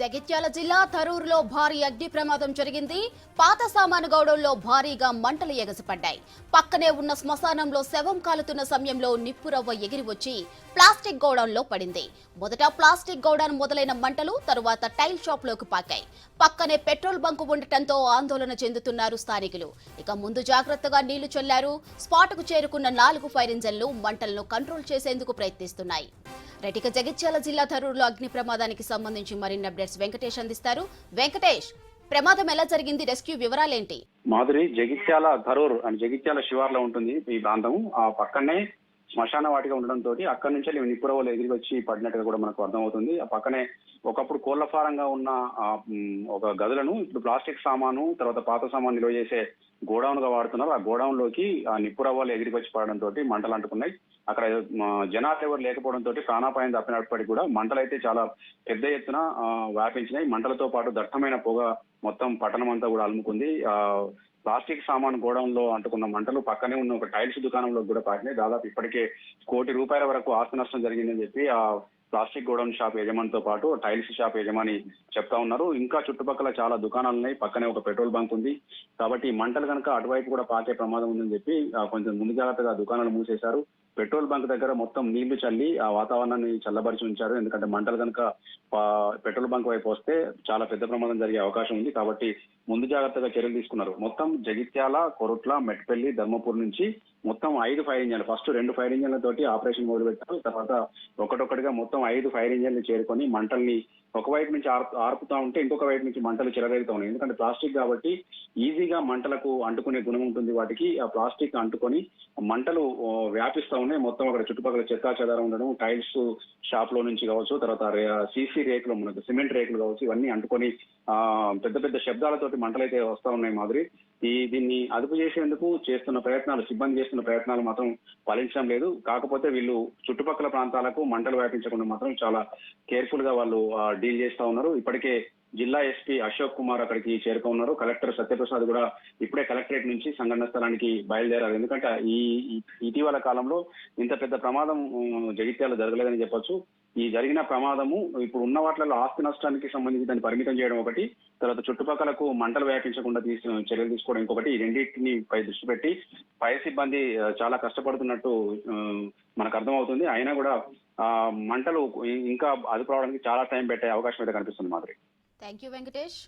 జగిత్యాల జిల్లా థరూరులో భారీ అగ్ని ప్రమాదం జరిగింది. పాత సామాను గౌడంలో భారీగా మంటలు ఎగసిపడ్డాయి. పక్కనే ఉన్న శ్మశానంలో శవం కాలుతున్న సమయంలో నిప్పురవ్వ ఎగిరి వచ్చి ప్లాస్టిక్ గౌడంలో పడింది. మొదట ప్లాస్టిక్ గౌడాన్ మొదలైన మంటలు తరువాత టైల్ షాప్ లోకి పాకాయి. పక్కనే పెట్రోల్ బంకు ఉండటంతో ఆందోళన చెందుతున్నారు స్థానికులు. ఇక ముందు జాగ్రత్తగా నీళ్లు చల్లారు. స్పాట్కు చేరుకున్న 4 ఫైర్ ఇంజన్లు మంటలను కంట్రోల్ చేసేందుకు ప్రయత్నిస్తున్నాయి. రెటిక జగిత్యాల జిల్లా థరూరులో అగ్ని ప్రమాదానికి సంబంధించి మరిన్ని అప్డేట్స్ వెంకటేష్ అందిస్తారు. వెంకటేష్, ప్రమాదం ఎలా జరిగింది? రెస్క్యూ వివరాలేంటి? మాధురి, జగిత్యాల థరూర్ అని జగిత్యాల శివార్లో ఉంటుంది ఈ ప్రాంతం. ఆ పక్కనే శ్మశాన వాటిగా ఉండడంతో అక్కడి నుంచి నిప్పురవ్వలు ఎగిరి వచ్చి పడినట్టుగా కూడా మనకు అర్థమవుతుంది. ఆ పక్కనే ఒకప్పుడు కోళ్ల ఫారంగా ఉన్న ఒక గదులను ఇప్పుడు ప్లాస్టిక్ సామాను తర్వాత పాత సామాను నిల్వ చేసే గోడౌన్ గా వాడుతున్నారు. ఆ గోడౌన్ లోకి ఆ నిప్పురవ్వలు ఎగిరికి వచ్చి పడడంతో మంటలు అంటుకున్నాయి. అక్కడ జనాలు ఎవరు లేకపోవడంతో ప్రాణాపాయం తప్పినప్పటికీ కూడా మంటలు అయితే చాలా పెద్ద ఎత్తున వ్యాపించినాయి. మంటలతో పాటు దట్టమైన పొగ మొత్తం పట్టణం అంతా కూడా అలుముకుంది. ప్లాస్టిక్ సామాన్ గోడౌన్ లో అంటుకున్న మంటలు పక్కనే ఉన్న ఒక టైల్స్ దుకాణంలో కూడా పాకినాయి. దాదాపు ఇప్పటికే ₹1 కోటి వరకు ఆస్తి నష్టం జరిగిందని చెప్పి ఆ ప్లాస్టిక్ గోడౌన్ షాప్ యజమానితో పాటు టైల్స్ షాప్ యజమాని చెప్తా ఉన్నారు. ఇంకా చుట్టుపక్కల చాలా దుకాణాలు ఉన్నాయి. పక్కనే ఒక పెట్రోల్ బంక్ ఉంది. కాబట్టి మంటలు కనుక అటువైపు కూడా పాకే ప్రమాదం ఉందని చెప్పి కొంచెం ముందు జాగ్రత్తగా దుకాణాలు మూసేశారు. పెట్రోల్ బంక్ దగ్గర మొత్తం నీళ్లు చల్లి ఆ వాతావరణాన్ని చల్లబరిచి ఉంచారు. ఎందుకంటే మంటలు కనుక పెట్రోల్ బంక్ వైపు వస్తే చాలా పెద్ద ప్రమాదం జరిగే అవకాశం ఉంది. కాబట్టి ముందు జాగ్రత్తగా చర్యలు తీసుకున్నారు. మొత్తం జగిత్యాల, కొరుట్ల, మెట్పల్లి, ధర్మపూర్ నుంచి మొత్తం 5 ఫైర్ ఇంజన్లు, ఫస్ట్ 2 ఫైర్ ఇంజన్లతోటి ఆపరేషన్ మొదలుపెట్టారు. తర్వాత ఒకటొక్కటిగా మొత్తం 5 ఫైర్ ఇంజన్లు చేరుకొని మంటల్ని ఒకవైపు నుంచి ఆర్పుతా ఉంటే ఇంకొక వైపు నుంచి మంటలు చెలరేగుతా ఉన్నాయి. ఎందుకంటే ప్లాస్టిక్ కాబట్టి ఈజీగా మంటలకు అంటుకునే గుణం ఉంటుంది వాటికి. ఆ ప్లాస్టిక్ అంటుకొని మంటలు వ్యాపిస్తా ఉన్నాయి. మొత్తం అక్కడ చుట్టుపక్కల చెత్తా చెదారం ఉండడం, టైల్స్ షాప్ లో నుంచి కావచ్చు, తర్వాత సీసీ రేకులు, మనకు సిమెంట్ రేకులు కావచ్చు, ఇవన్నీ అంటుకొని పెద్ద పెద్ద శబ్దాలతోటి మంటలు అయితే వస్తా ఉన్నాయి. మాదిరి దీన్ని అదుపు చేసేందుకు చేస్తున్న ప్రయత్నాలు, సిబ్బంది చేస్తున్న ప్రయత్నాలు మాత్రం ఫలించడం లేదు. కాకపోతే వీళ్ళు చుట్టుపక్కల ప్రాంతాలకు మంటలు వ్యాపించకుండా మాత్రం చాలా కేర్ఫుల్ గా వాళ్ళు డీల్ చేస్తా ఉన్నారు. ఇప్పటికే జిల్లా ఎస్పీ అశోక్ కుమార్ అక్కడికి చేరుకున్నారు. కలెక్టర్ సత్యప్రసాద్ కూడా ఇప్పుడే కలెక్టరేట్ నుంచి సంఘటన స్థలానికి బయలుదేరారు. ఎందుకంటే ఈ ఇటీవల కాలంలో ఇంత పెద్ద ప్రమాదం జగిత్యాల జరగలేదని చెప్పొచ్చు. ఈ జరిగిన ప్రమాదము ఇప్పుడు ఉన్న వాటిలో ఆస్తి నష్టానికి సంబంధించి దాన్ని పరిమితం చేయడం ఒకటి, తర్వాత చుట్టుపక్కలకు మంటలు వ్యాపించకుండా చర్యలు తీసుకోవడం ఇంకొకటి. ఈ రెండింటిని పై దృష్టి పెట్టి ఫైర్ సిబ్బంది చాలా కష్టపడుతున్నట్టు మనకు అర్థమవుతుంది. అయినా కూడా మంటలు ఇంకా అదుపు రావడానికి చాలా టైం పెట్టే అవకాశం అయితే కనిపిస్తుంది. మాదిరి. Thank you Venkatesh.